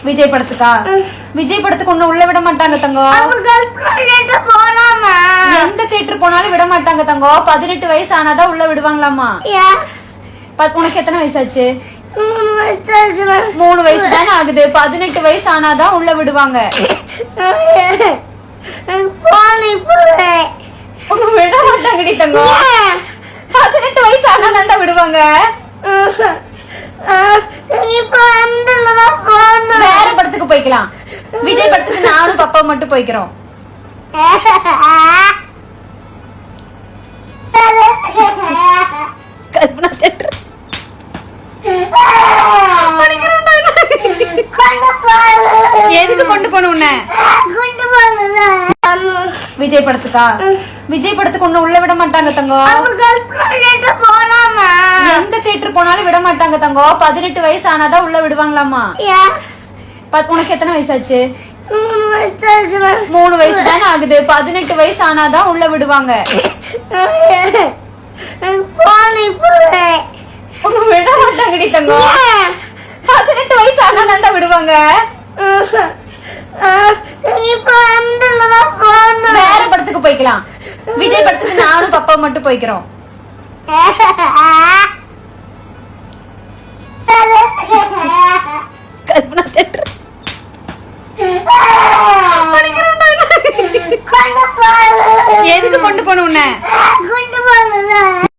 விஜய் படத்துக்கா? விஜய் படத்துக்கு ஒண்ணு உள்ள விட மாட்டாங்க தங்கம். எந்த தியேட்டர் போனாலும் விட மாட்டாங்க தங்கம். 18 வயசு ஆனாதான் உள்ள விடுவாங்களாமா. உனக்கு எத்தனை வயசாச்சு? 3 வயசு தானே ஆகுது. 18 வயசு ஆனாதான் உள்ள விடுவாங்க. விட மாட்டாங்கடி தங்கம். 18 வயசு ஆனாதான்டா விடுவாங்க. வேற படத்துக்கு போய்க்கலாம். விஜய் படத்துக்கு நானும் பாப்பா மட்டும் போய்க்கிறோம். கல்பனா தியேட்டர் எதுக்கு கொண்டு போன உன்ன? விஜய் படத்துக்கா? விஜய் படத்துக்கு ஒண்ணு உள்ள விட மாட்டாங்க தங்கம். எந்த தியேட்டர் போனாலும் விட மாட்டாங்க தங்கம். 18 வயசு ஆனாதான் உள்ள விடுவாங்களாமா. உனக்கு எத்தனை வயசாச்சு? 3 வயசு தானே ஆகுது. 18 வயசு ஆனாதான் உள்ள விடுவாங்க. விட மாட்டாங்கடி தங்கம். 18 வயசு ஆனாதான்டா விடுவாங்க. வேற படத்துக்கு போய்க்கலாம். விஜய் படத்துக்கு நானும் பாப்பா மட்டும் போய்க்கிறோம். கல்பனா தியேட்டர் எதுக்கு கொண்டு போன உன்ன?